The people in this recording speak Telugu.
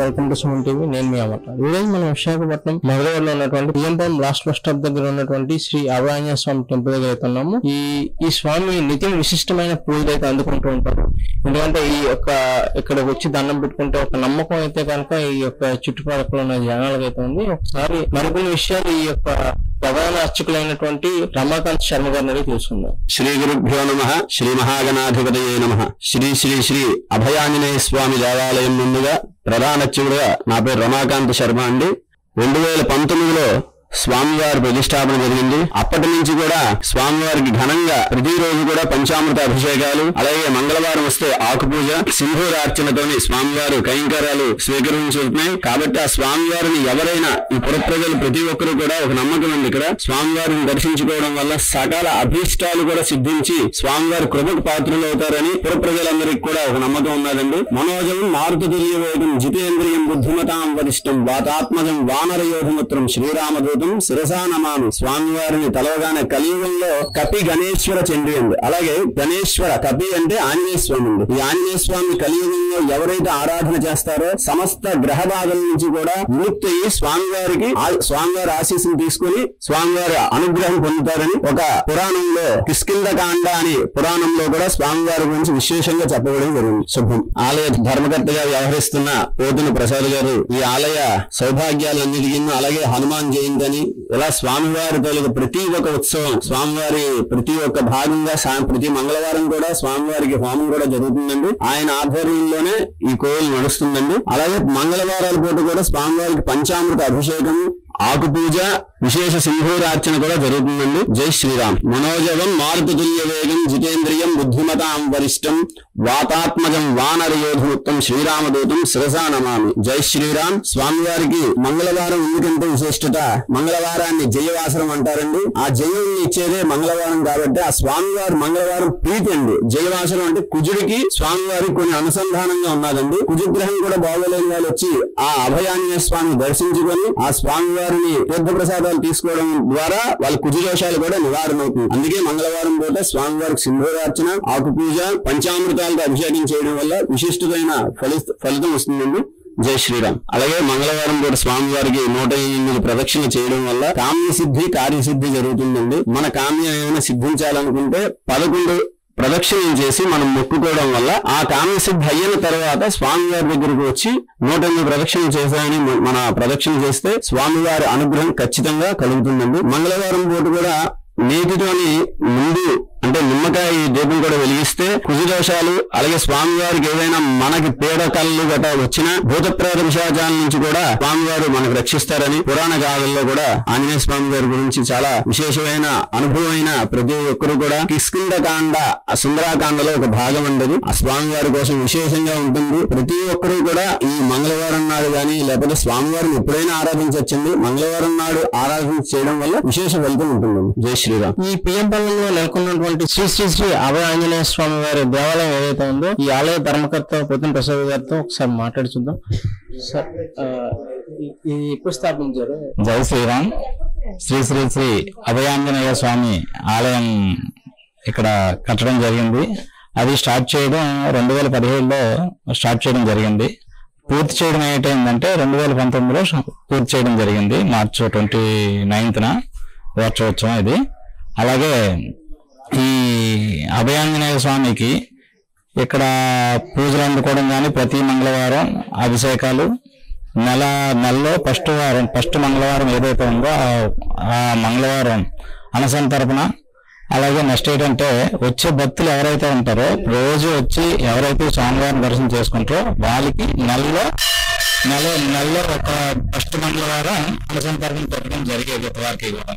Welcome to Suman TV. నేను మీ అమర్. ఈరోజు మనం విశాఖపట్నం మగరవాడలో ఉన్నటువంటి పిఎంపం లాస్ట్ బస్ స్టాప్ దగ్గర ఉన్నటువంటి శ్రీ అభయాంజనేయ స్వామి టెంపుల్ దగ్గర అయితే ఉన్నాము. ఈ స్వామి నిత్యం విశిష్టమైన పూజలు అయితే అందుకుంటూ ఉంటారు. ఎందుకంటే ఈ యొక్క ఇక్కడికి వచ్చి దండం పెట్టుకుంటే ఒక నమ్మకం అయితే కనుక ఈ యొక్క చుట్టుపక్కల ఉన్న జనాలకు అయితే ఉంది. ఒకసారి మరికొన్ని విషయాలు ఈ యొక్క ప్రధాన అర్చకులైనటువంటి రమాకాంత్ శర్మ గారిని తెలుసుకుందాం. శ్రీ గురుభ్యో నమః. శ్రీ మహాగణాధిపతయే నమః. శ్రీ శ్రీ శ్రీ అభయాంజనేయ స్వామి దేవాలయం ముందుగా ప్రధాన అర్చకుడుగా నా పేరు రమాకాంత్ శర్మ అండి. 2019లో స్వామివారి ప్రతిష్టాపన జరిగింది. అప్పటి నుంచి కూడా స్వామివారికి ఘనంగా ప్రతిరోజు కూడా పంచామృత అభిషేకాలు, అలాగే మంగళవారం వస్తే ఆకుపూజ, సింధూరార్చనతోని స్వామివారు కైంకర్యాలు స్వీకరించుతున్నాయి. కాబట్టి ఆ స్వామివారిని ఎవరైనా ఈ పురప్రజలు ప్రతి ఒక్కరు కూడా ఒక నమ్మకం ఉంది. ఇక్కడ స్వామివారిని దర్శించుకోవడం వల్ల సకల అభీష్టాలు కూడా సిద్ధించి స్వామివారి కృపకు పాత్రలు అవుతారని పురప్రజలందరికీ కూడా ఒక నమ్మకం ఉన్నదండి. మనోజం మారుతుల్య వేగం జితేంద్రియం బుద్ధిమతాం వరిష్టం వాతాత్మజం వానరయోధముత్రం శ్రీరామదూతం శిరసా నమామి. స్వామివారిని తలవగానే కలియుగంలో కపి గణేశ్వర చండి అండి. అలాగే గణేశ్వర కపి అంటే ఆంజనేయ స్వామి అండి. ఈ ఆంజనేయ స్వామి కలియుగంలో ఎవరైతే ఆరాధన చేస్తారో సమస్త గ్రహ బాధల నుంచి కూడా విముక్తి అయ్యి స్వామివారి ఆశీస్సులు తీసుకుని స్వామివారి అనుగ్రహం పొందుతారని ఒక పురాణంలో కిష్కింధకాండ అని పురాణంలో కూడా స్వామివారి గురించి విశేషంగా చెప్పబడి జరిగింది. శుభం. ఆలయ ధర్మకర్తగా వ్యవహరిస్తున్న పోతున ప్రసాద్ గారు ఈ ఆలయ సౌభాగ్యాలన్నిటికీ, అలాగే హనుమాన్ జయంతి అని ఇలా స్వామివారి తొలగ ప్రతి ఒక్క ఉత్సవం, స్వామివారి ప్రతి ఒక్క భాగంగా ప్రతి మంగళవారం కూడా స్వామివారికి హోమం కూడా జరుగుతుందండి. ఆయన ఆధ్వర్యంలోనే ఈ కోవిల్ నడుస్తుందండి. అలాగే మంగళవారాల పూట కూడా స్వామివారికి పంచామృత అభిషేకం, ఆకుపూజ, విశేష సింధూరార్చన కూడా జరుగుతుందండి. జై శ్రీరామ్. మనోజవం మారుతుల్య వేగం జితేంద్రియం బుద్ధిమతాం వరిష్టం వాతాత్మజం వానరయోధముత్తం శ్రీరామదూతం శిరసా నమామి. జై శ్రీరామ్. స్వామివారికి మంగళవారం ఎందుకంటే విశిష్టత, మంగళవారాన్ని జయవాసరం అంటారండి. ఆ జయం ఇచ్చేదే మంగళవారం కాబట్టి ఆ స్వామివారి మంగళవారం ప్రీతి అండి. జయవాసరం అంటే కుజుడికి స్వామివారికి కొన్ని అనుసంధానంగా ఉన్నదండి. కుజగ్రహం కూడా బాగోలేని వాళ్ళు వచ్చి ఆ అభయాంజనేయ స్వామిని దర్శించుకొని ఆ స్వామివారిని తీర్థ ప్రసాదాలు తీసుకోవడం ద్వారా వాళ్ళ కుజదోషాలు కూడా నివారణ అవుతుంది. అందుకే మంగళవారం పూట స్వామివారికి సింధూరార్చన, ఆకుపూజ, పంచామృతాలతో అభిషేకం చేయడం వల్ల విశిష్టమైన ఫలితం వస్తుందండి. జై శ్రీరామ్. అలాగే మంగళవారం పూట స్వామివారికి 108 ప్రదక్షిణ చేయడం వల్ల కామ్యసిద్ధి, కార్యసిద్ధి జరుగుతుందండి. మన కామ్యం ఏమైనా సిద్ధించాలనుకుంటే 11 ప్రదక్షిణం చేసి మనం మొక్కుకోవడం వల్ల ఆ కామ్యసిద్ధి అయిన తర్వాత స్వామివారి దగ్గరకు వచ్చి 108 ప్రదక్షిణ చేశాయని మన ప్రదక్షిణ చేస్తే స్వామివారి అనుగ్రహం ఖచ్చితంగా కలుగుతుందండి. మంగళవారం పూట కూడా నీటితోని ముందు అంటే నిమ్మకాయ దీపం కూడా వెలిగిస్తే కుజదోషాలు, అలాగే స్వామివారికి ఏదైనా మనకి పీడకళ్ళు గట్రా వచ్చినా భూత ప్రేత విశాచాల నుంచి కూడా స్వామివారు మనకు రక్షిస్తారని పురాణ గాథల్లో కూడా ఆంజనేయ స్వామి గారి గురించి చాలా విశేషమైన అనుభవమైన ప్రతి ఒక్కరు కూడా కిష్కింధకాండ సుందరాకాండలో ఒక భాగం ఉండదు. ఆ స్వామివారి కోసం విశేషంగా ఉంటుంది. ప్రతి ఒక్కరూ కూడా ఈ మంగళవారం నాడు గాని లేకపోతే స్వామివారిని ఎప్పుడైనా ఆరాధించవచ్చండి. మంగళవారం నాడు ఆరాధన చేయడం వల్ల విశేష ఫలితం ఉంటుంది. జై శ్రీరామ్. ఈ పిఎంపల్లిలో నెలకొన్నటువంటి శ్రీ శ్రీ శ్రీ అభయాంజనేయ స్వామి వారి దేవాలయం ఏదైతే ఉందో ఈ ఆలయ ధర్మకర్త పోతున ప్రసాద్ గారితో ఒకసారి మాట్లాడి చూద్దాం. సార్, ఇది ఎప్పుడు స్థాపించారు? జై శ్రీరామ్. శ్రీ శ్రీ శ్రీ అభయాంజనేయ స్వామి ఆలయం ఇక్కడ కట్టడం జరిగింది. అది స్టార్ట్ చేయడం 2017లో స్టార్ట్ చేయడం జరిగింది. పూర్తి చేయడం ఏంటంటే 2019లో పూర్తి చేయడం జరిగింది. మార్చి 29న వార్షోత్సవం ఇది. అలాగే ఈ అభయాంజనేయ స్వామికి ఇక్కడ పూజలు అందుకోవడం కానీ ప్రతి మంగళవారం అభిషేకాలు, నెలలో ఫస్ట్ మంగళవారం ఏదైతే ఉందో ఆ మంగళవారం అన్నసంతర్పణ. అలాగే నెక్స్ట్ ఏంటంటే వచ్చే భక్తులు ఎవరైతే ఉంటారో రోజు వచ్చి ఎవరైతే స్వామివారిని దర్శనం చేసుకుంటారో వాళ్ళకి నెలలో ఒక ఫస్ట్ మంగళవారం అన్నసంతర్పణ పెట్టడం జరిగేది వారికి కూడా.